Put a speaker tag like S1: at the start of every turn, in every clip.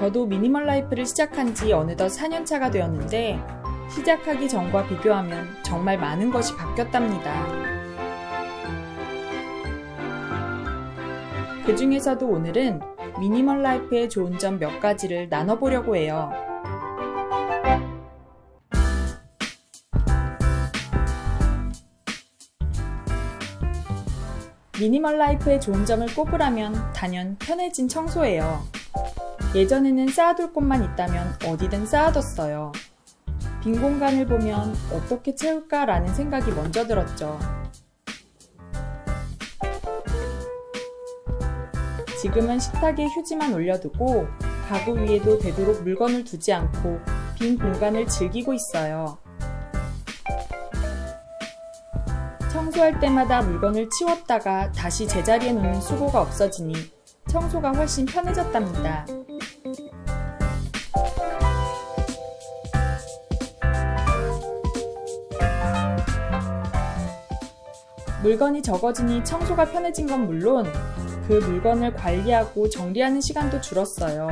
S1: 저도 미니멀 라이프를 시작한 지 어느덧 4년차가 되었는데 시작하기 전과 비교하면 정말 많은 것이 바뀌었답니다. 그 중에서도 오늘은 미니멀 라이프의 좋은 점 몇 가지를 나눠보려고 해요. 미니멀 라이프의 좋은 점을 꼽으라면 단연 편해진 청소예요. 예전에는 쌓아둘 곳만 있다면 어디든 쌓아뒀어요. 빈 공간을 보면 어떻게 채울까라는 생각이 먼저 들었죠. 지금은 식탁에 휴지만 올려두고 가구 위에도 되도록 물건을 두지 않고 빈 공간을 즐기고 있어요. 청소할 때마다 물건을 치웠다가 다시 제자리에 놓는 수고가 없어지니 청소가 훨씬 편해졌답니다. 물건이 적어지니 청소가 편해진 건 물론 그 물건을 관리하고 정리하는 시간도 줄었어요.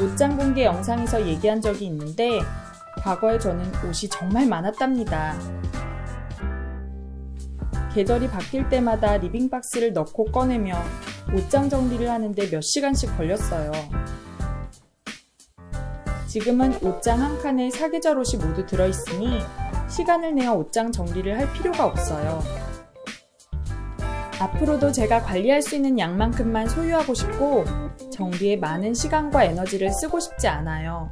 S1: 옷장 공개 영상에서 얘기한 적이 있는데 과거에 저는 옷이 정말 많았답니다. 계절이 바뀔 때마다 리빙박스를 넣고 꺼내며 옷장 정리를 하는데 몇 시간씩 걸렸어요. 지금은 옷장 한 칸에 사계절 옷이 모두 들어있으니 시간을 내어 옷장 정리를 할 필요가 없어요. 앞으로도 제가 관리할 수 있는 양만큼만 소유하고 싶고 정리에 많은 시간과 에너지를 쓰고 싶지 않아요.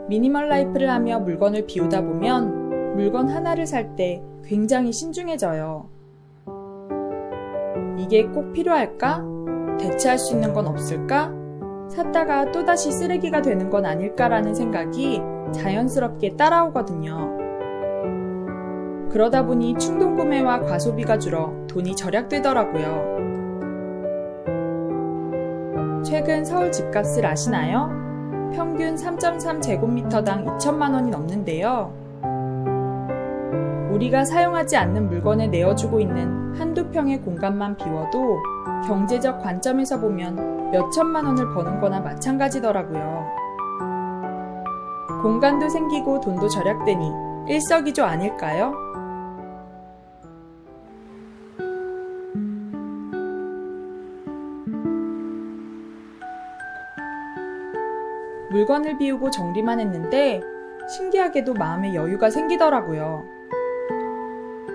S1: 미니멀 라이프를 하며 물건을 비우다 보면 물건 하나를 살 때 굉장히 신중해져요. 이게 꼭 필요할까? 대체할 수 있는 건 없을까? 샀다가 또다시 쓰레기가 되는 건 아닐까라는 생각이 자연스럽게 따라오거든요. 그러다 보니 충동구매와 과소비가 줄어 돈이 절약되더라고요. 최근 서울 집값을 아시나요? 평균 3.3제곱미터당 2천만 원이 넘는데요. 우리가 사용하지 않는 물건에 내어주고 있는 한두 평의 공간만 비워도 경제적 관점에서 보면 몇천만 원을 버는 거나 마찬가지더라고요. 공간도 생기고 돈도 절약되니 일석이조 아닐까요? 물건을 비우고 정리만 했는데 신기하게도 마음에 여유가 생기더라고요.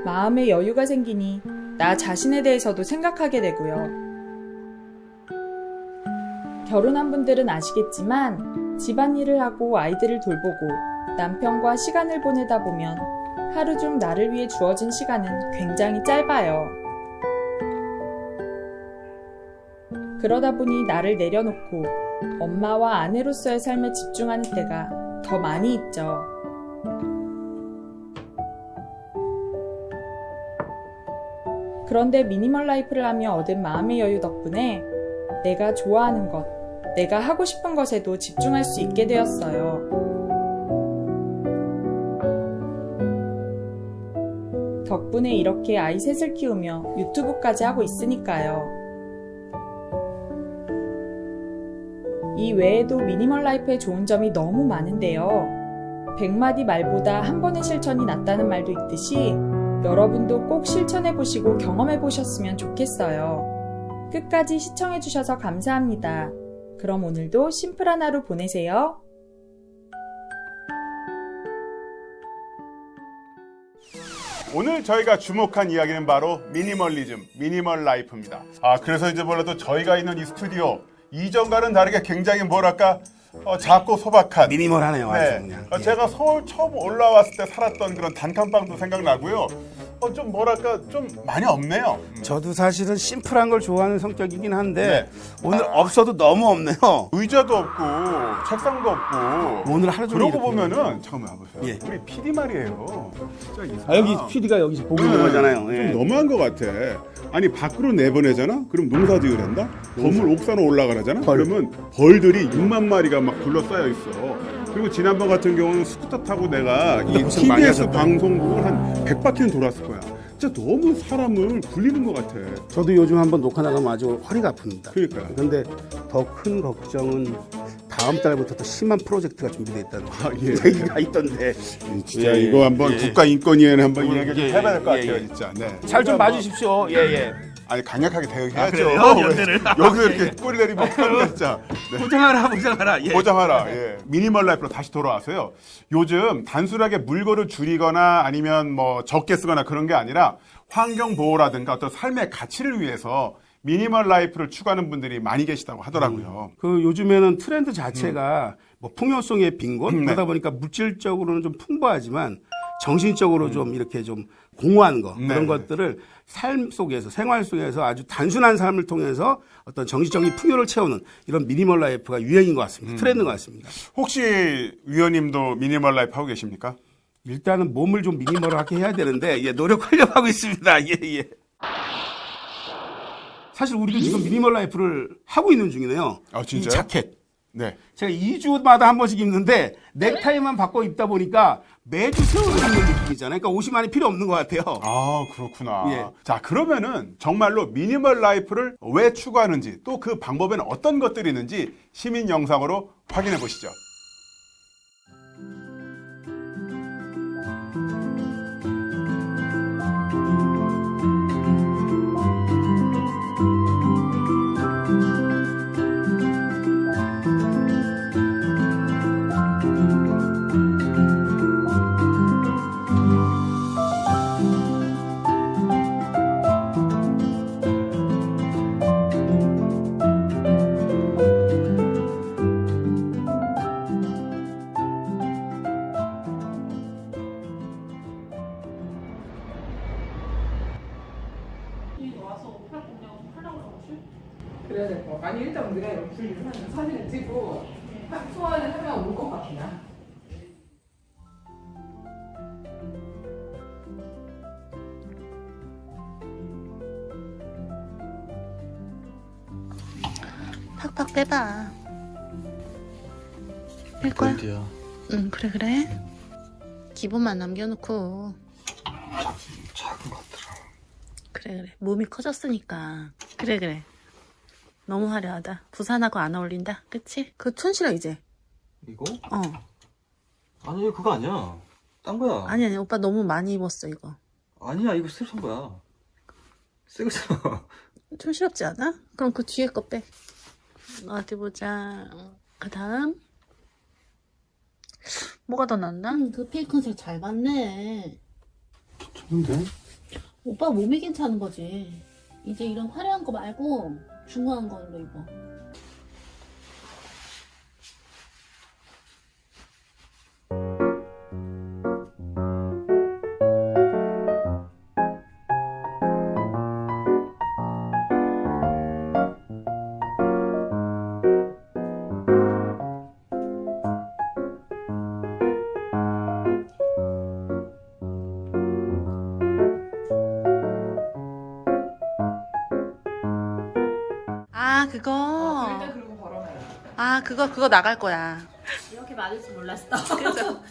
S1: 마음에 여유가 생기니 나 자신에 대해서도 생각하게 되고요. 결혼한 분들은 아시겠지만 집안일을 하고 아이들을 돌보고 남편과 시간을 보내다 보면 하루 중 나를 위해 주어진 시간은 굉장히 짧아요. 그러다 보니 나를 내려놓고 엄마와 아내로서의 삶에 집중하는 때가 더 많이 있죠. 그런데 미니멀 라이프를 하며 얻은 마음의 여유 덕분에 내가 좋아하는 것, 내가 하고 싶은 것에도 집중할 수 있게 되었어요. 덕분에 이렇게 아이 셋을 키우며 유튜브까지 하고 있으니까요. 이 외에도 미니멀 라이프의 좋은 점이 너무 많은데요. 100마디 말보다 한 번의 실천이 낫다는 말도 있듯이 여러분도 꼭 실천해보시고 경험해보셨으면 좋겠어요. 끝까지 시청해주셔서 감사합니다. 그럼 오늘도 심플한 하루 보내세요.
S2: 오늘 저희가 주목한 이야기는 바로 미니멀리즘, 미니멀 라이프입니다. 그래서 이제 몰라도 저희가 있는 이 스튜디오 이전과는 다르게 굉장히 뭐랄까 작고 소박한
S3: 미니멀하네요. 아주
S2: 네.
S3: 그냥.
S2: 제가 서울 처음 올라왔을 때 살았던 그런 단칸방도 생각나고요. 좀 뭐랄까 좀 많이 없네요.
S3: 저도 사실은 심플한 걸 좋아하는 성격이긴 한데
S2: 네.
S3: 오늘 없어도 너무 없네요.
S2: 의자도 없고 책상도 없고
S3: 오늘 하루 종일
S2: 그러고
S3: 이렇게
S2: 보면은 잠깐만 보세요.
S3: 예.
S2: 우리 PD 말이에요. 진짜 이상하다.
S3: 여기 PD가 여기서 보고 있는 거잖아요. 예.
S4: 좀 너무한 것 같아. 아니 밖으로 내보내잖아? 그럼 농사 지으란다? 건물 옥상 올라가라잖아? 그러면 벌들이 6만 마리가 막 둘러싸여 있어. 그리고 지난번 같은 경우는 스쿠터 타고 내가 이
S3: 고생 많이
S4: TBS
S3: 하셨다.
S4: 방송국을 한 100바퀴는 돌았을 거야. 진짜 너무 사람을 굴리는 것 같아.
S3: 저도 요즘 한번 녹화 나가면 아주 허리가 아픕니다.
S4: 그러니까요.
S3: 근데 더 큰 걱정은 다음 달부터 또 심한 프로젝트가 준비되어 있다는
S4: 예.
S3: 얘기가 있던데
S4: 진짜
S3: 예,
S4: 이거 한번
S3: 예.
S4: 국가인권위원회 한번
S3: 예,
S4: 이야기 좀
S3: 예,
S4: 해봐야 될 것
S3: 예,
S4: 같아요,
S3: 예.
S4: 진짜. 네.
S3: 잘 좀 봐주십시오. 예예.
S4: 아니 강력하게 대응해야죠.
S3: 그래요? 연대를?
S4: 여기서 이렇게 꼬리 내리면 어떡합니까, 진짜. 네.
S3: 보장하라. 예.
S4: 보장하라. 예. 미니멀 라이프로 다시 돌아와서요. 요즘 단순하게 물건을 줄이거나 아니면 뭐 적게 쓰거나 그런 게 아니라 환경 보호라든가 어떤 삶의 가치를 위해서 미니멀 라이프를 추구하는 분들이 많이 계시다고 하더라고요.
S3: 그 요즘에는 트렌드 자체가 뭐 풍요성의 빈곤
S4: 네.
S3: 그러다 보니까 물질적으로는 좀 풍부하지만 정신적으로 좀 이렇게 좀 공허한 거 그런
S4: 네.
S3: 것들을 삶 속에서 생활 속에서 아주 단순한 삶을 통해서 어떤 정신적인 풍요를 채우는 이런 미니멀 라이프가 유행인 것 같습니다. 트렌드인 것 같습니다.
S2: 혹시 위원님도 미니멀 라이프 하고 계십니까?
S3: 일단은 몸을 좀 미니멀하게 해야 되는데 예, 노력하려고 하고 있습니다. 예. 사실 우리도 지금 미니멀 라이프를 하고 있는 중이네요.
S2: 아, 진짜요?
S3: 이 자켓.
S2: 네.
S3: 제가 2주마다 한 번씩 입는데 넥타이만 바꿔 입다 보니까 매주 새로 입는 느낌이잖아요. 그러니까 옷이 많이 필요 없는 것 같아요.
S2: 아, 그렇구나.
S3: 예.
S2: 자, 그러면은 정말로 미니멀 라이프를 왜 추구하는지 또 그 방법에는 어떤 것들이 있는지 시민 영상으로 확인해 보시죠.
S5: 그래야 될 거. 아니 일단 우리가 이런 분리를 하면 사진을 찍고 소화를 하면 올 것 같구나.
S6: 팍팍 빼봐. 뺄 거야?
S7: 어디야?
S6: 응, 그래. 기본만 남겨놓고.
S7: 작은 것들아.
S6: 그래. 몸이 커졌으니까. 그래. 너무 화려하다. 부산하고 안 어울린다. 그치? 그거 촌실어 이제.
S7: 이거?
S6: 어.
S7: 아니 그거 아니야. 딴 거야.
S6: 아니. 오빠 너무 많이 입었어, 이거.
S7: 아니야 이거 새로 산 거야. 새 거잖아.
S6: 촌스럽지 않아? 그럼 그 뒤에 거 빼. 어디 보자. 그 다음. 뭐가 더 낫나? 그 페이컨색 잘 봤네.
S7: 좋은데?
S6: 오빠 몸이 괜찮은 거지. 이제 이런 화려한 거 말고 중후한 걸로 입어. 아, 그거.
S5: 일단 그리고 걸어놔요.
S6: 아, 그거 나갈 거야.
S8: 이렇게 많을 줄 몰랐어.
S6: 그죠?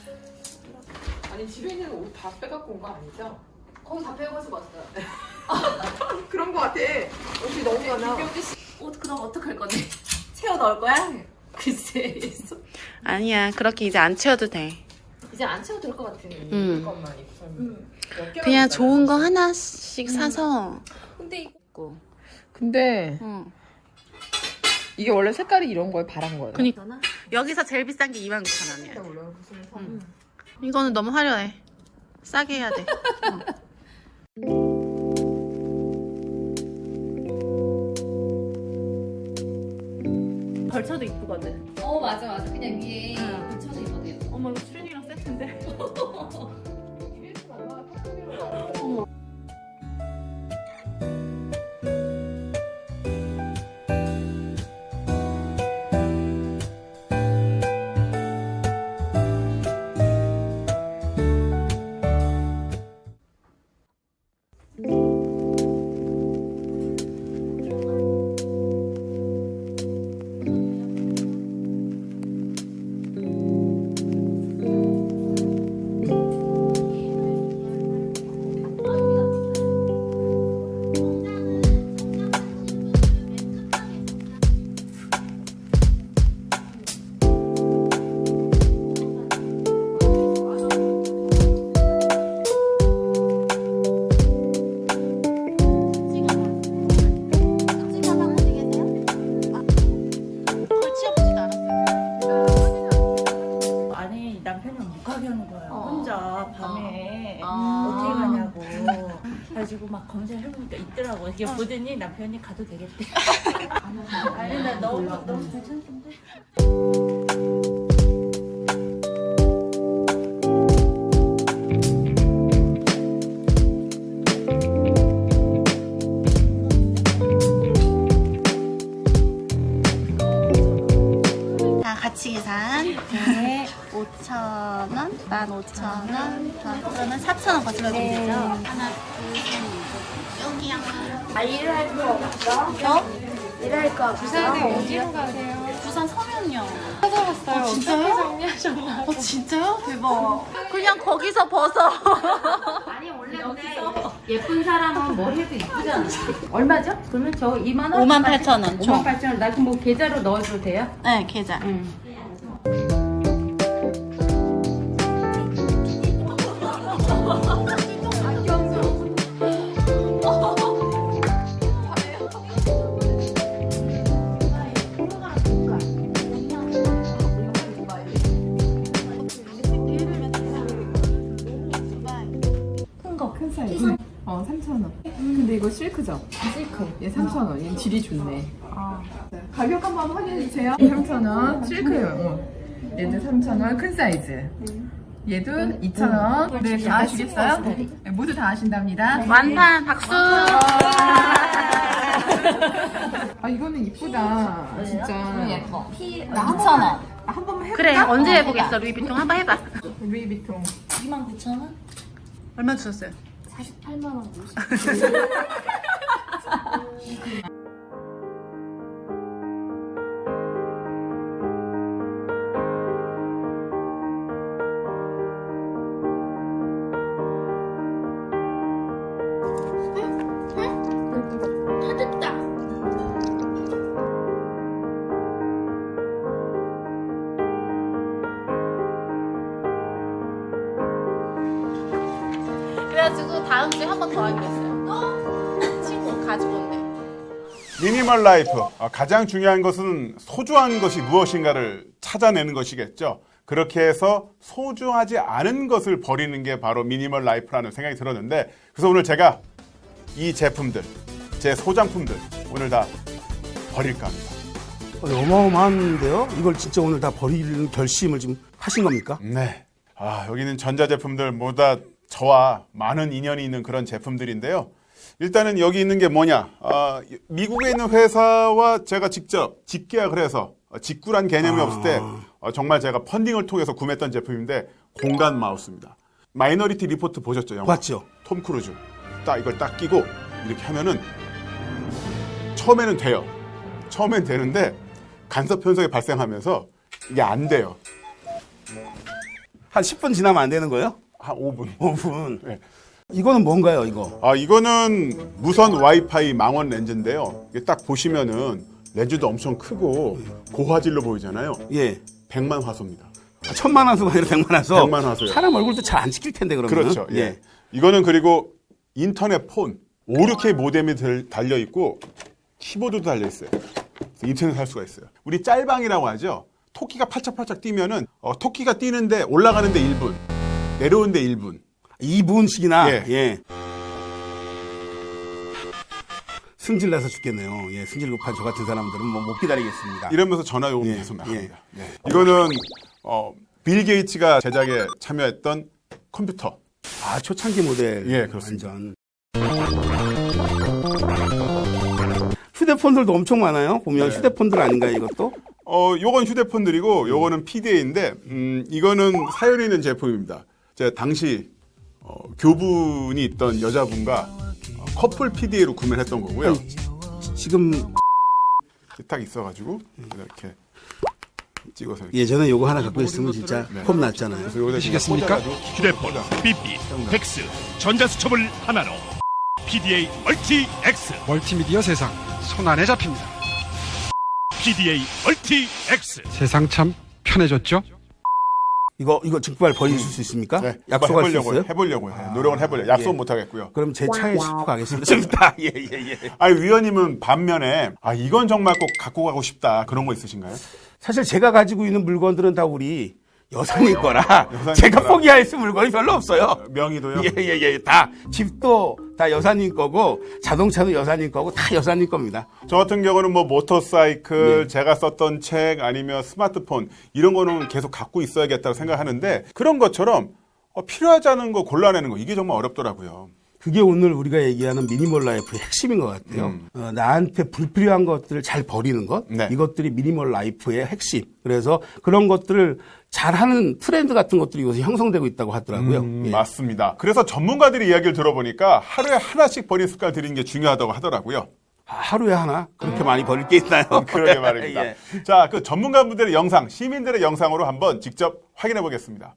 S5: 아니 집에 있는 옷 다 빼갖고 온 거 아니죠?
S8: 거기 다 빼가지고 왔어요.
S5: 그런 거 같아. 옷이 너무 많아.
S8: 김병지 씨, 옷 그럼 어떡할 건데? 채워 넣을 거야? 글쎄,
S6: 아니야, 그렇게 이제 안 채워도 돼.
S8: 이제 안 채워도 될 것 같아.
S5: 것만 입고 살면. 몇 개만
S6: 그냥
S5: 있어요.
S6: 좋은 거 하나씩 사서.
S8: 근데 이거
S5: 근데
S6: 응.
S5: 이게 원래 색깔이 이런 거에 바란 거예요.
S6: 그니까. 여기서 제일 비싼 게 29,000원이야.
S5: 원래 그 중에 사.
S6: 이거는 너무 화려해. 싸게 해야 돼. 걸쳐도 이쁘거든.
S8: 맞아. 그냥 위에 붙여서 입어도 예뻐.
S6: 어머, 이거 트레이닝이랑 세트인데. 막 검색해보니까 있더라고. 이게 보더니 남편이 가도 되겠대. 아니 나 너무 괜찮던데.
S9: 다 같이 계산. 네. 5,000원, 15,000원, 그러면 4,000원 거슬러 주면 되죠? 하나, 둘, 셋, 여기요.
S8: 아, 일할 거 없어? 일할 거 없어? 부산에 어디로 가세요?
S9: 부산 서면요. 찾아봤어요. 진짜요? 정리하셨나요? 진짜요? 대박. 그냥 거기서 벗어.
S8: 아니, 원래 근데 예쁜 사람은 뭘 해도 이쁘잖아. 얼마죠? 그러면 저 2만 원?
S9: 58,000원 총.
S8: 58,000원. 나 그럼 뭐 계좌로 넣어줘도 돼요?
S9: 네, 계좌.
S5: 큰 사이즈. 3,000원. 근데 이거 실크죠? 실크. 얘 3,000원. 얘는 질이 좋네. 가격 한번 확인해 주세요. 3,000원. 실크요. 얘도 3,000원. 큰 사이즈. 얘도 2,000원. 네, 다 하시겠어요? 네, 모두 다 하신답니다.
S9: 완판 박수.
S5: 아, 이거는 이쁘다. 진짜.
S8: 예뻐.
S9: 2,000원.
S5: 한 번만 해볼까?
S9: 그래, 언제 해보겠어? 루이비통 한번 해봐.
S5: 루이비통.
S8: 29,000원?
S9: 얼마 주셨어요?
S8: 48만 원.
S9: 다 됐다. 그래가지고 다음 주에 한 번 더 하기로 했어요. 또 친구 가지고 온대.
S2: 미니멀 라이프. 가장 중요한 것은 소중한 것이 무엇인가를 찾아내는 것이겠죠. 그렇게 해서 소중하지 않은 것을 버리는 게 바로 미니멀 라이프라는 생각이 들었는데, 그래서 오늘 제가 이 제품들, 제 소장품들 오늘 다 버릴까 합니다.
S3: 어마어마한데요? 이걸 진짜 오늘 다 버리는 결심을 지금 하신 겁니까?
S2: 네. 여기는 전자제품들 모두 다 저와 많은 인연이 있는 그런 제품들인데요. 일단은 여기 있는 게 뭐냐? 미국에 있는 회사와 제가 직접 직계약을 해서 직구란 개념이 없을 때 정말 제가 펀딩을 통해서 구매했던 제품인데 공간 마우스입니다. 마이너리티 리포트 보셨죠? 영화?
S3: 봤죠.
S2: 톰 크루즈. 이걸 딱 끼고 이렇게 하면은 처음에는 돼요. 처음엔 되는데 간섭 현상이 발생하면서 이게 안 돼요.
S3: 한 10분 지나면 안 되는 거예요?
S2: 한 5분.
S3: 5분.
S2: 네.
S3: 이거는 뭔가요, 이거?
S2: 이거는 무선 와이파이 망원 렌즈인데요. 이게 딱 보시면은 렌즈도 엄청 크고 고화질로 보이잖아요.
S3: 예.
S2: 100만 화소입니다.
S3: 1,000만 화소가 아니라 100만 화소.
S2: 100만 화소요.
S3: 사람 얼굴도 잘 안 찍힐 텐데, 그러면.
S2: 그렇죠. 예. 이거는 그리고 인터넷 폰 5, 6K 모뎀이 달려 있고 키보드도 달려 있어요. 인터넷 할 수가 있어요. 우리 짤방이라고 하죠. 토끼가 팔짝팔짝 뛰면은 토끼가 뛰는데 올라가는데 1분, 내려오는데 1분.
S3: 2분씩이나.
S2: 예.
S3: 예. 승질 나서 죽겠네요. 예, 승질 급한 저 같은 사람들은 뭐 못 기다리겠습니다.
S2: 이러면서 전화 요금
S3: 예,
S2: 계속 나갑니다.
S3: 예.
S2: 네. 이거는 빌 게이츠가 제작에 참여했던 컴퓨터.
S3: 초창기 모델.
S2: 예, 그렇습니다.
S3: 완전. 휴대폰들도 엄청 많아요. 보면
S2: 네.
S3: 휴대폰들 아닌가요, 이것도?
S2: 요건 휴대폰들이고 요거는 PDA인데 이거는 사연이 있는 제품입니다. 제가 당시 교분이 있던 여자분과 커플 PDA로 구매를 했던 거고요.
S3: 지금
S2: 딱 있어가지고 이렇게 찍어서 이렇게.
S3: 예전에 요거 하나 갖고 있으면 진짜 폼 났잖아요.
S2: 그래서 여기다
S10: 보시겠습니까?
S2: 꽂아가지고
S10: 휴대폰, 삐삐, 팩스, 전자수첩을 하나로 PDA 멀티 X.
S11: 멀티미디어 세상 손안에 잡힙니다.
S10: PDA 멀티 X.
S11: 세상 참 편해졌죠?
S3: 이거 증발 버릴 수 있습니까?
S2: 네,
S3: 약속할 수 있어요?
S2: 해보려고요. 노력은 해보려고. 약속은
S3: 예.
S2: 못 하겠고요.
S3: 그럼 제 차에 싣고 가겠습니다. 예.
S2: 위원님은 반면에 이건 정말 꼭 갖고 가고 싶다 그런 거 있으신가요?
S3: 사실 제가 가지고 있는 물건들은 다 우리 여사님 거라
S2: 여사님
S3: 제가
S2: 거라.
S3: 포기할 수 물건이 별로 없어요.
S2: 명의도요?
S3: 예. 다 집도 다 여사님 거고 자동차도 여사님 거고 다 여사님 겁니다.
S2: 저 같은 경우는 뭐 모터사이클,
S3: 네.
S2: 제가 썼던 책 아니면 스마트폰 이런 거는 계속 갖고 있어야겠다고 생각하는데 그런 것처럼 필요하지 않은 거 골라내는 거 이게 정말 어렵더라고요.
S3: 그게 오늘 우리가 얘기하는 미니멀 라이프의 핵심인 것 같아요. 나한테 불필요한 것들을 잘 버리는 것,
S2: 네.
S3: 이것들이 미니멀 라이프의 핵심. 그래서 그런 것들을 잘하는 트렌드 같은 것들이 요새 형성되고 있다고 하더라고요. 예.
S2: 맞습니다. 그래서 전문가들이 이야기를 들어보니까 하루에 하나씩 버리는 습관을 들이는 게 중요하다고 하더라고요.
S3: 하루에 하나? 그렇게 많이 버릴 게 있나요?
S2: 그러게 말입니다.
S3: 예.
S2: 자, 그 전문가분들의 영상, 시민들의 영상으로 한번 직접 확인해 보겠습니다.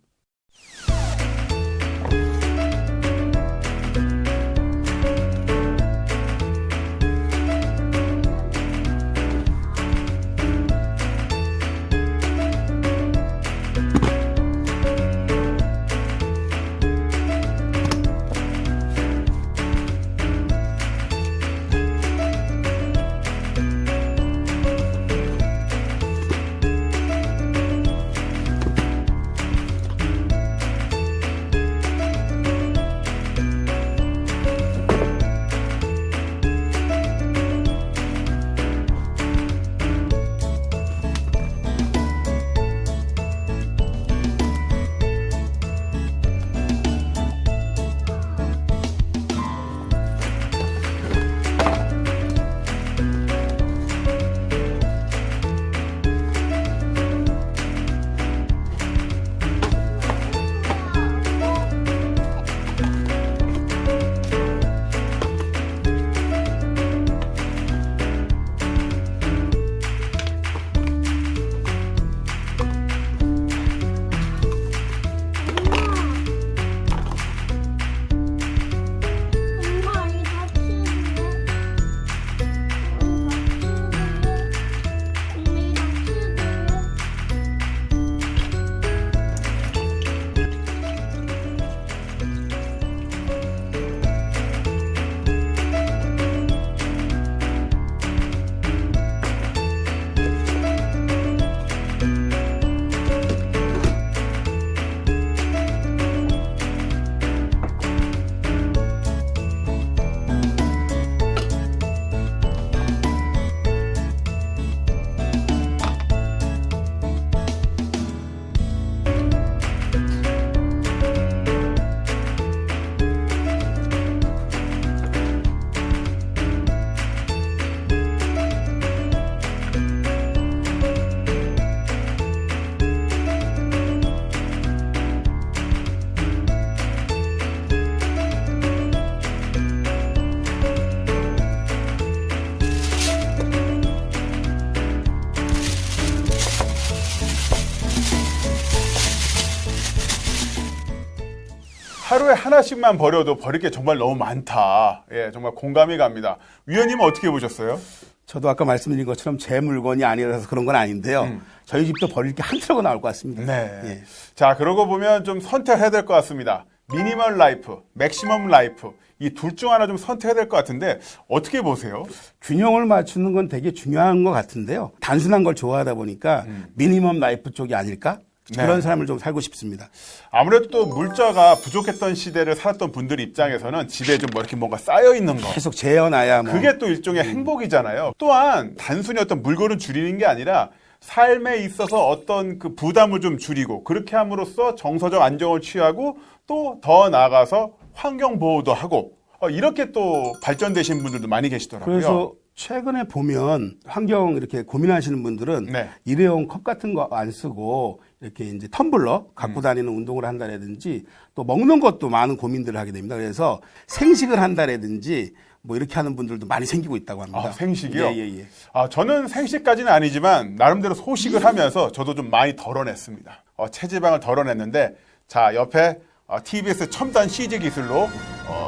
S2: 하루에 하나씩만 버려도 버릴 게 정말 너무 많다. 예, 정말 공감이 갑니다. 위원님은 어떻게 보셨어요?
S3: 저도 아까 말씀드린 것처럼 제 물건이 아니라서 그런 건 아닌데요. 저희 집도 버릴 게 한 트럭은 나올 것 같습니다.
S2: 네.
S3: 예.
S2: 자, 그러고 보면 좀 선택해야 될 것 같습니다. 미니멀 라이프, 맥시멈 라이프. 이 둘 중 하나 좀 선택해야 될 것 같은데 어떻게 보세요?
S3: 균형을 맞추는 건 되게 중요한 것 같은데요. 단순한 걸 좋아하다 보니까 미니멈 라이프 쪽이 아닐까? 그런 사람을 좀 살고 싶습니다.
S2: 아무래도 또 물자가 부족했던 시대를 살았던 분들 입장에서는 집에 좀 뭐 이렇게 뭔가 쌓여 있는 거.
S3: 계속 재현해야 뭐.
S2: 그게 또 일종의 행복이잖아요. 또한 단순히 어떤 물건을 줄이는 게 아니라 삶에 있어서 어떤 그 부담을 좀 줄이고 그렇게 함으로써 정서적 안정을 취하고 또 더 나아가서 환경 보호도 하고 이렇게 또 발전되신 분들도 많이 계시더라고요.
S3: 그래서 최근에 보면 환경 이렇게 고민하시는 분들은
S2: 네.
S3: 일회용 컵 같은 거 안 쓰고 이렇게 이제 텀블러 갖고 다니는 운동을 한다라든지 또 먹는 것도 많은 고민들을 하게 됩니다. 그래서 생식을 한다라든지 뭐 이렇게 하는 분들도 많이 생기고 있다고 합니다.
S2: 아, 생식이요?
S3: 예.
S2: 저는 생식까지는 아니지만 나름대로 소식을 하면서 저도 좀 많이 덜어냈습니다. 체지방을 덜어냈는데 자 옆에 TBS 첨단 CG 기술로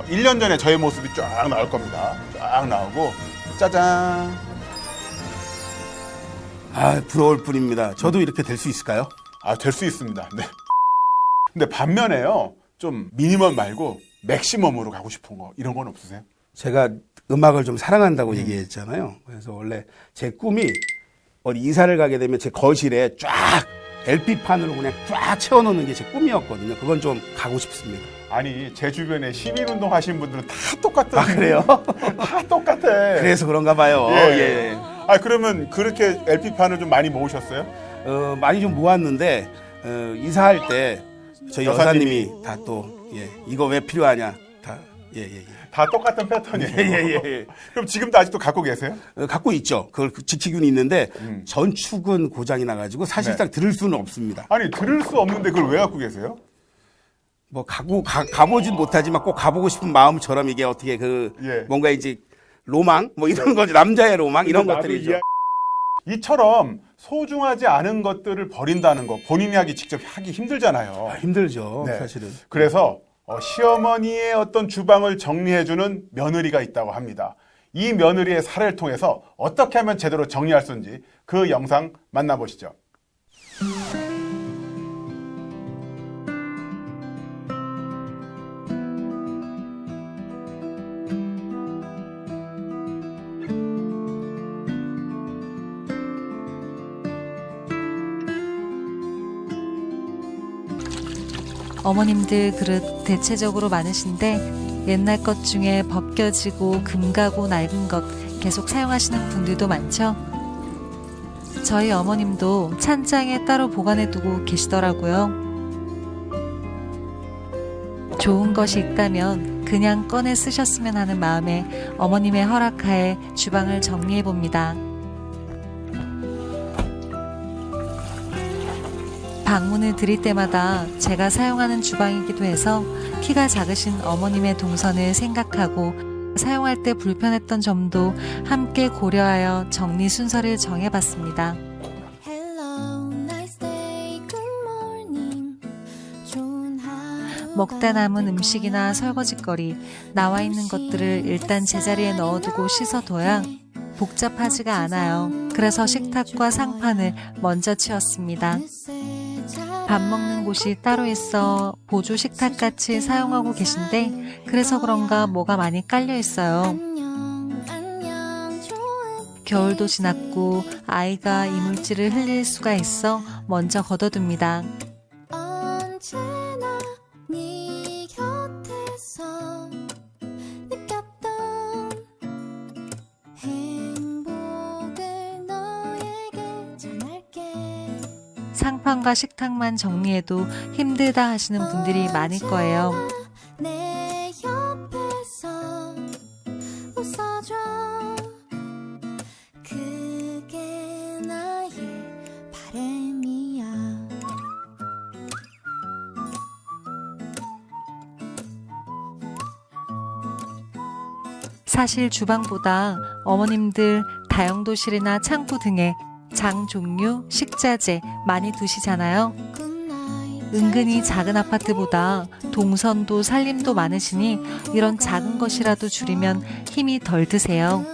S2: 1년 전에 저의 모습이 쫙 나올 겁니다. 쫙 나오고 짜잔.
S3: 부러울 뿐입니다. 저도 이렇게 될 수 있을까요?
S2: 될 수 있습니다. 네. 근데 반면에요. 좀 미니멈 말고 맥시멈으로 가고 싶은 거 이런 건 없으세요?
S3: 제가 음악을 좀 사랑한다고 얘기했잖아요. 그래서 원래 제 꿈이 어디 이사를 가게 되면 제 거실에 쫙 LP판으로 그냥 쫙 채워놓는 게 제 꿈이었거든요. 그건 좀 가고 싶습니다.
S2: 아니 제 주변에 시민운동 하시는 분들은 다 똑같아.
S3: 아, 그래요?
S2: 다 똑같아.
S3: 그래서 그런가 봐요. 예.
S2: 아 그러면 그렇게 LP판을 좀 많이 모으셨어요?
S3: 많이 좀 모았는데 이사할 때 저희 여사님이 다 또 이거 왜 필요하냐 다
S2: 다 똑같은 패턴이에요.
S3: 예.
S2: 그럼 지금도 아직도 갖고 계세요?
S3: 갖고 있죠. 그걸 지키고는 있는데 전축은 고장이 나가지고 사실상 들을 수는 없습니다.
S2: 아니 들을 수 없는데 그걸 왜 갖고 계세요?
S3: 뭐 가보진 못하지만 꼭 가보고 싶은 마음처럼 이게 어떻게 뭔가 이제 로망 뭐 이런 거지, 남자의 로망 이런 것들이죠.
S2: 이처럼 소중하지 않은 것들을 버린다는 거 본인이 직접 하기 힘들잖아요.
S3: 힘들죠,
S2: 네.
S3: 사실은.
S2: 그래서 시어머니의 어떤 주방을 정리해주는 며느리가 있다고 합니다. 이 며느리의 사례를 통해서 어떻게 하면 제대로 정리할 수 있는지 그 영상 만나보시죠.
S12: 어머님들 그릇 대체적으로 많으신데 옛날 것 중에 벗겨지고 금가고 낡은 것 계속 사용하시는 분들도 많죠. 저희 어머님도 찬장에 따로 보관해두고 계시더라고요. 좋은 것이 있다면 그냥 꺼내 쓰셨으면 하는 마음에 어머님의 허락하에 주방을 정리해봅니다. 방문을 드릴 때마다 제가 사용하는 주방이기도 해서 키가 작으신 어머님의 동선을 생각하고 사용할 때 불편했던 점도 함께 고려하여 정리 순서를 정해봤습니다. 먹다 남은 음식이나 설거지거리, 나와 있는 것들을 일단 제자리에 넣어두고 씻어둬야 복잡하지가 않아요. 그래서 식탁과 상판을 먼저 치웠습니다. 밥 먹는 곳이 따로 있어 보조 식탁같이 사용하고 계신데 그래서 그런가 뭐가 많이 깔려 있어요. 겨울도 지났고 아이가 이물질을 흘릴 수가 있어 먼저 걷어둡니다. 상판과 식탁만 정리해도 힘들다 하시는 분들이 많을 거예요. 사실 주방보다 어머님들 다용도실이나 창고 등에 장 종류, 식자재 많이 두시잖아요. 은근히 작은 아파트보다 동선도 살림도 많으시니 이런 작은 것이라도 줄이면 힘이 덜 드세요.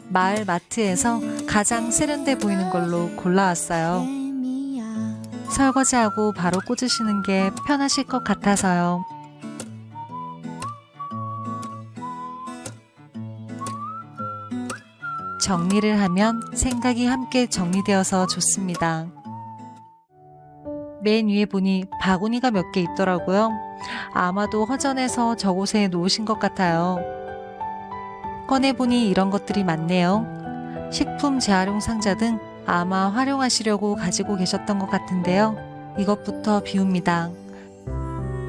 S12: 마을 마트에서 가장 세련돼 보이는 걸로 골라왔어요. 설거지하고 바로 꽂으시는 게 편하실 것 같아서요. 정리를 하면 생각이 함께 정리되어서 좋습니다. 맨 위에 보니 바구니가 몇 개 있더라고요. 아마도 허전해서 저곳에 놓으신 것 같아요. 꺼내보니 이런 것들이 많네요. 식품 재활용 상자 등 아마 활용하시려고 가지고 계셨던 것 같은데요. 이것부터 비웁니다.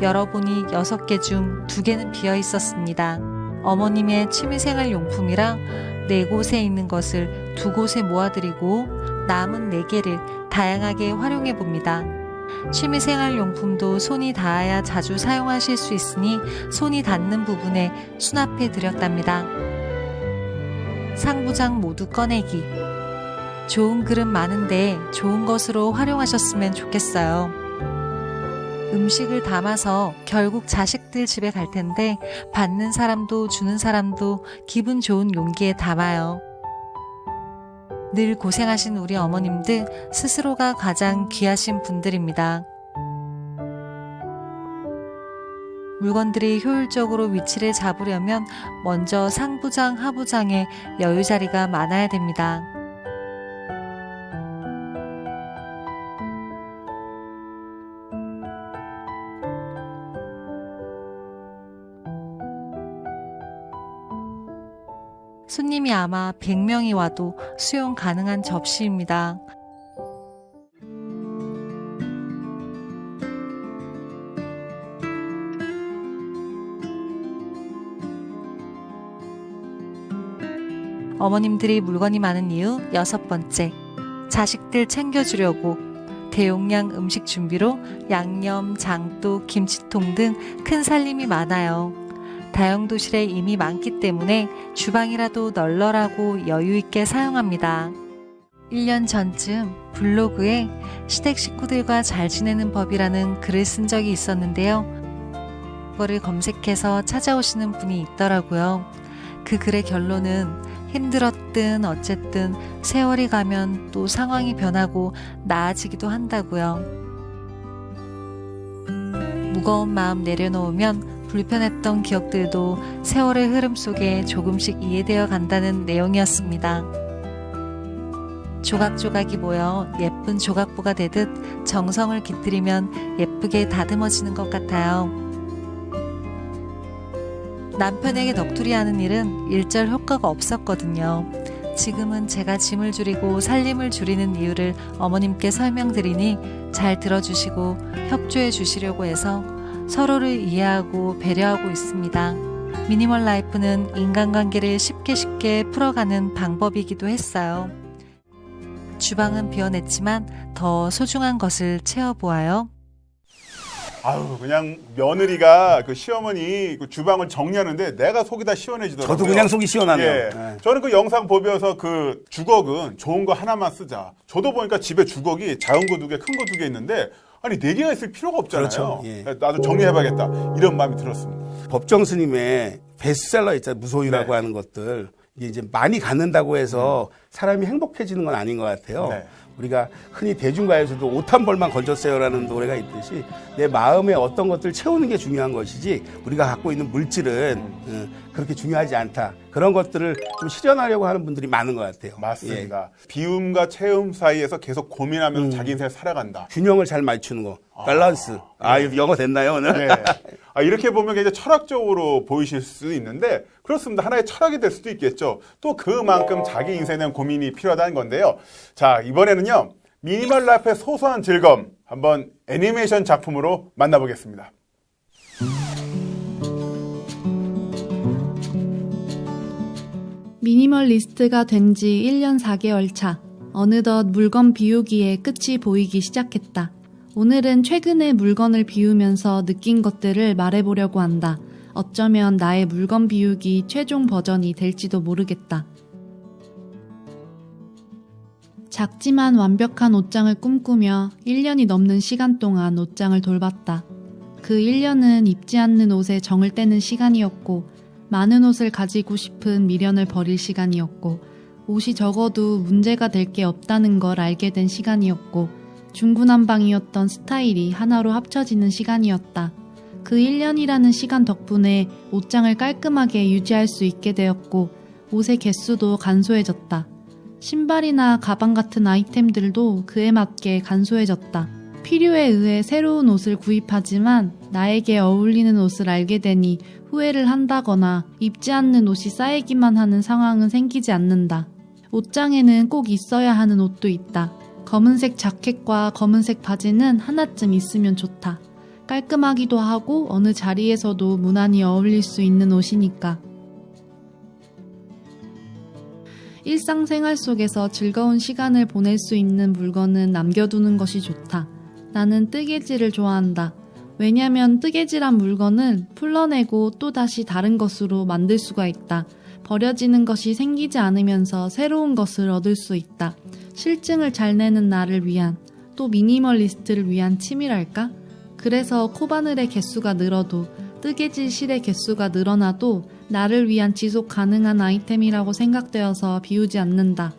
S12: 열어보니 6개 중 2개는 비어 있었습니다. 어머님의 취미생활 용품이라 4곳에 있는 것을 2곳에 모아드리고 남은 4개를 다양하게 활용해 봅니다. 취미생활 용품도 손이 닿아야 자주 사용하실 수 있으니 손이 닿는 부분에 수납해 드렸답니다. 상부장 모두 꺼내기. 좋은 그릇 많은데 좋은 것으로 활용하셨으면 좋겠어요. 음식을 담아서 결국 자식들 집에 갈 텐데 받는 사람도 주는 사람도 기분 좋은 용기에 담아요. 늘 고생하신 우리 어머님들 스스로가 가장 귀하신 분들입니다. 물건들이 효율적으로 위치를 잡으려면 먼저 상부장, 하부장에 여유 자리가 많아야 됩니다. 손님이 아마 100명이 와도 수용 가능한 접시입니다. 어머님들이 물건이 많은 이유 6번째, 자식들 챙겨주려고 대용량 음식 준비로 양념, 장독, 김치통 등 큰 살림이 많아요. 다용도실에 이미 많기 때문에 주방이라도 널널하고 여유있게 사용합니다. 1년 전쯤 블로그에 시댁 식구들과 잘 지내는 법이라는 글을 쓴 적이 있었는데요. 그거를 검색해서 찾아오시는 분이 있더라고요. 그 글의 결론은 힘들었든 어쨌든 세월이 가면 또 상황이 변하고 나아지기도 한다고요. 무거운 마음 내려놓으면 불편했던 기억들도 세월의 흐름 속에 조금씩 이해되어 간다는 내용이었습니다. 조각조각이 모여 예쁜 조각보가 되듯 정성을 깃들이면 예쁘게 다듬어지는 것 같아요. 남편에게 넋두리하는 일은 일절 효과가 없었거든요. 지금은 제가 짐을 줄이고 살림을 줄이는 이유를 어머님께 설명드리니 잘 들어주시고 협조해 주시려고 해서 서로를 이해하고 배려하고 있습니다. 미니멀 라이프는 인간관계를 쉽게 풀어가는 방법이기도 했어요. 주방은 비워냈지만 더 소중한 것을 채워보아요.
S2: 아유, 그냥 며느리가 그 시어머니 그 주방을 정리하는데 내가 속이 다 시원해지더라고요.
S3: 저도 그냥 속이 시원하네요.
S2: 예.
S3: 네.
S2: 저는 그 영상 보면서 그 주걱은 좋은 거 하나만 쓰자. 저도 보니까 집에 주걱이 작은 거 2개, 큰 거 2개 있는데 아니 4개가 있을 필요가 없잖아요.
S3: 그렇죠. 예.
S2: 나도 정리해봐야겠다. 이런 마음이 들었습니다.
S3: 법정 스님의 베스트셀러 있잖아요. 무소유라고
S2: 네.
S3: 하는 것들. 이게 이제 많이 갖는다고 해서 사람이 행복해지는 건 아닌 것 같아요.
S2: 네.
S3: 우리가 흔히 대중가요에서도 옷 한 벌만 걸쳤어요라는 노래가 있듯이 내 마음에 어떤 것들을 채우는 게 중요한 것이지 우리가 갖고 있는 물질은 그렇게 중요하지 않다. 그런 것들을 좀 실현하려고 하는 분들이 많은 것 같아요.
S2: 맞습니다. 비움과 채움 사이에서 계속 고민하면서 자기 인생을 살아간다.
S3: 균형을 잘 맞추는 거. 밸런스. 영어 됐나요, 오늘?
S2: 네. 이렇게 보면 굉장히 철학적으로 보이실 수도 있는데 그렇습니다. 하나의 철학이 될 수도 있겠죠. 또 그만큼 자기 인생에 대한 고민이 필요하다는 건데요. 자, 이번에는요. 미니멀 라이프의 소소한 즐거움 한번 애니메이션 작품으로 만나보겠습니다.
S13: 미니멀리스트가 된 지 1년 4개월 차. 어느덧 물건 비우기에 끝이 보이기 시작했다. 오늘은 최근에 물건을 비우면서 느낀 것들을 말해보려고 한다. 어쩌면 나의 물건 비우기 최종 버전이 될지도 모르겠다. 작지만 완벽한 옷장을 꿈꾸며 1년이 넘는 시간 동안 옷장을 돌봤다. 그 1년은 입지 않는 옷에 정을 떼는 시간이었고 많은 옷을 가지고 싶은 미련을 버릴 시간이었고 옷이 적어도 문제가 될 게 없다는 걸 알게 된 시간이었고 중구난방이었던 스타일이 하나로 합쳐지는 시간이었다. 그 1년이라는 시간 덕분에 옷장을 깔끔하게 유지할 수 있게 되었고 옷의 개수도 간소해졌다. 신발이나 가방 같은 아이템들도 그에 맞게 간소해졌다. 필요에 의해 새로운 옷을 구입하지만 나에게 어울리는 옷을 알게 되니 후회를 한다거나 입지 않는 옷이 쌓이기만 하는 상황은 생기지 않는다. 옷장에는 꼭 있어야 하는 옷도 있다. 검은색 자켓과 검은색 바지는 하나쯤 있으면 좋다. 깔끔하기도 하고 어느 자리에서도 무난히 어울릴 수 있는 옷이니까. 일상생활 속에서 즐거운 시간을 보낼 수 있는 물건은 남겨두는 것이 좋다. 나는 뜨개질을 좋아한다. 왜냐면 뜨개질한 물건은 풀러내고 또다시 다른 것으로 만들 수가 있다. 버려지는 것이 생기지 않으면서 새로운 것을 얻을 수 있다. 실증을 잘 내는 나를 위한, 또 미니멀리스트를 위한 취미랄까? 그래서 코바늘의 개수가 늘어도 뜨개질 실의 개수가 늘어나도 나를 위한 지속 가능한 아이템이라고 생각되어서 비우지 않는다.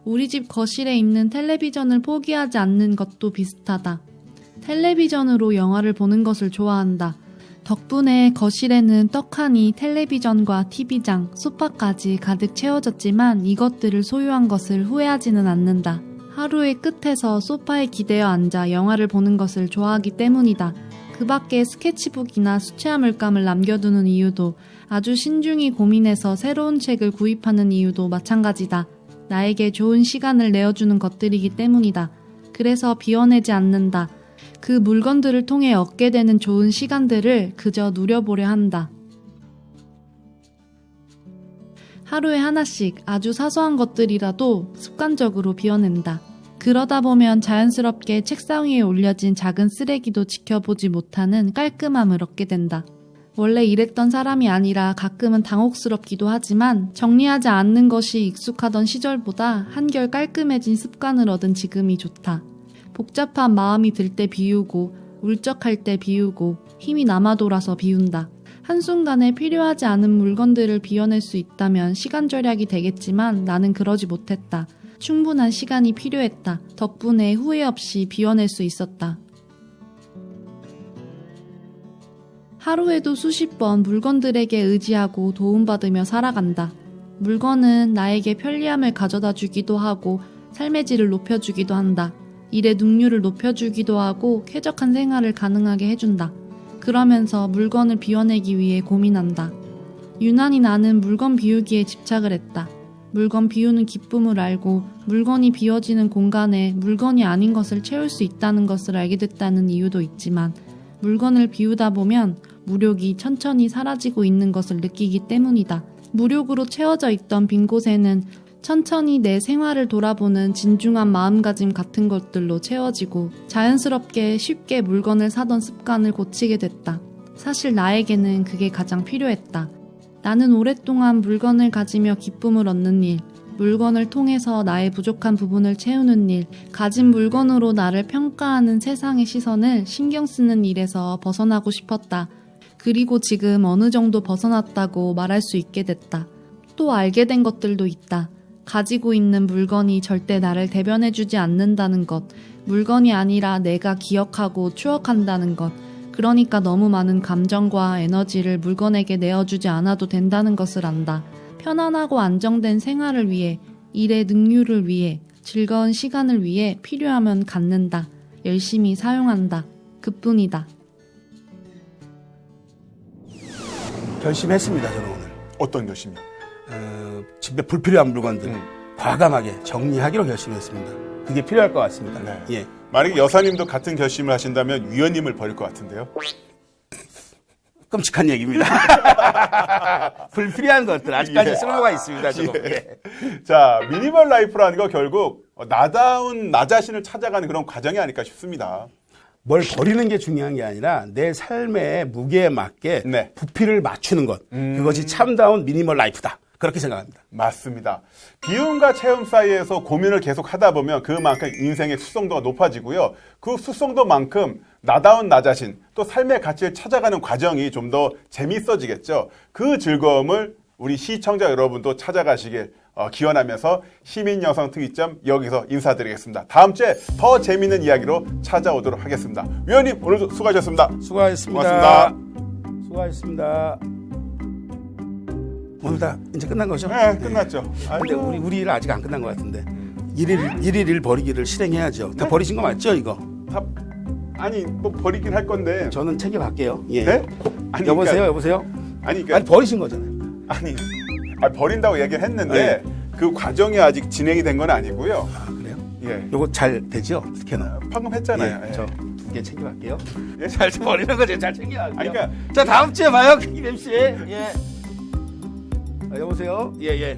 S13: 우리 집 거실에 있는 텔레비전을 포기하지 않는 것도 비슷하다. 텔레비전으로 영화를 보는 것을 좋아한다. 덕분에 거실에는 떡하니 텔레비전과 TV장, 소파까지 가득 채워졌지만 이것들을 소유한 것을 후회하지는 않는다. 하루의 끝에서 소파에 기대어 앉아 영화를 보는 것을 좋아하기 때문이다. 그 밖에 스케치북이나 수채화 물감을 남겨두는 이유도, 아주 신중히 고민해서 새로운 책을 구입하는 이유도 마찬가지다. 나에게 좋은 시간을 내어주는 것들이기 때문이다. 그래서 비워내지 않는다. 그 물건들을 통해 얻게 되는 좋은 시간들을 그저 누려보려 한다. 하루에 하나씩 아주 사소한 것들이라도 습관적으로 비워낸다. 그러다 보면 자연스럽게 책상 위에 올려진 작은 쓰레기도 지켜보지 못하는 깔끔함을 얻게 된다. 원래 이랬던 사람이 아니라 가끔은 당혹스럽기도 하지만 정리하지 않는 것이 익숙하던 시절보다 한결 깔끔해진 습관을 얻은 지금이 좋다. 복잡한 마음이 들 때 비우고, 울적할 때 비우고, 힘이 남아 돌아서 비운다. 한순간에 필요하지 않은 물건들을 비워낼 수 있다면 시간 절약이 되겠지만 나는 그러지 못했다. 충분한 시간이 필요했다. 덕분에 후회 없이 비워낼 수 있었다. 하루에도 수십 번 물건들에게 의지하고 도움받으며 살아간다. 물건은 나에게 편리함을 가져다 주기도 하고 삶의 질을 높여주기도 한다. 일의 능률을 높여주기도 하고 쾌적한 생활을 가능하게 해준다. 그러면서 물건을 비워내기 위해 고민한다. 유난히 나는 물건 비우기에 집착을 했다. 물건 비우는 기쁨을 알고 물건이 비워지는 공간에 물건이 아닌 것을 채울 수 있다는 것을 알게 됐다는 이유도 있지만 물건을 비우다 보면 무력이 천천히 사라지고 있는 것을 느끼기 때문이다. 무력으로 채워져 있던 빈 곳에는 천천히 내 생활을 돌아보는 진중한 마음가짐 같은 것들로 채워지고 자연스럽게 쉽게 물건을 사던 습관을 고치게 됐다. 사실 나에게는 그게 가장 필요했다. 나는 오랫동안 물건을 가지며 기쁨을 얻는 일, 물건을 통해서 나의 부족한 부분을 채우는 일, 가진 물건으로 나를 평가하는 세상의 시선을 신경 쓰는 일에서 벗어나고 싶었다. 그리고 지금 어느 정도 벗어났다고 말할 수 있게 됐다. 또 알게 된 것들도 있다. 가지고 있는 물건이 절대 나를 대변해주지 않는다는 것, 물건이 아니라 내가 기억하고 추억한다는 것, 그러니까 너무 많은 감정과 에너지를 물건에게 내어주지 않아도 된다는 것을 안다. 편안하고 안정된 생활을 위해, 일의 능률을 위해, 즐거운 시간을 위해 필요하면 갖는다. 열심히 사용한다. 그뿐이다.
S3: 결심했습니다, 저는 오늘.
S2: 어떤 결심이요?
S3: 집에 불필요한 물건들 과감하게 정리하기로 결심했습니다. 그게 필요할 것 같습니다.
S2: 네.
S3: 예.
S2: 만약에 여사님도 같은 결심을 하신다면 위원님을 버릴 것 같은데요?
S3: 끔찍한 얘기입니다. 불필요한 것들 아직까지 쓸모가 있습니다. 저거.
S2: 예. 자, 미니멀 라이프라는 거 결국 나다운 나 자신을 찾아가는 그런 과정이 아닐까 싶습니다.
S3: 뭘 버리는 게 중요한 게 아니라 내 삶의 무게에 맞게
S2: 네.
S3: 부피를 맞추는 것. 그것이 참다운 미니멀 라이프다. 그렇게 생각합니다.
S2: 맞습니다. 비움과 채움 사이에서 고민을 계속 하다 보면 그만큼 인생의 수성도가 높아지고요. 그 수성도만큼 나다운 나 자신, 또 삶의 가치를 찾아가는 과정이 좀 더 재밌어지겠죠. 그 즐거움을 우리 시청자 여러분도 찾아가시길 기원하면서 시민여성특위점 여기서 인사드리겠습니다. 다음 주에 더 재미있는 이야기로 찾아오도록 하겠습니다. 위원님 오늘도 수고하셨습니다.
S3: 수고하셨습니다.
S2: 고맙습니다.
S3: 수고하셨습니다. 오늘 다 이제 끝난 거죠?
S2: 네, 끝났죠.
S3: 근데 우리 일 아직 안 끝난 것 같은데. 일일 버리기를 실행해야죠. 다 버리신 거 맞죠, 이거?
S2: 아니, 뭐 버리긴 할 건데.
S3: 저는 챙겨갈게요. 예.
S2: 네? 아니,
S3: 여보세요,
S2: 그러니까,
S3: 여보세요?
S2: 아니, 그러니까,
S3: 버리신 거잖아요.
S2: 아니, 버린다고 얘기를 했는데 그 과정이 아직 진행이 된 건 아니고요.
S3: 아, 그래요?
S2: 예.
S3: 요거 잘 되죠? 스캐너.
S2: 방금 했잖아요.
S3: 예, 저 2개 챙겨갈게요.
S2: 예?
S3: 잘 버리는 거죠. 잘 챙겨갈게요.
S2: 아니, 그러니까
S3: 자, 다음 주에 봐요, 김 MC. 예. 여보세요? 예, 예.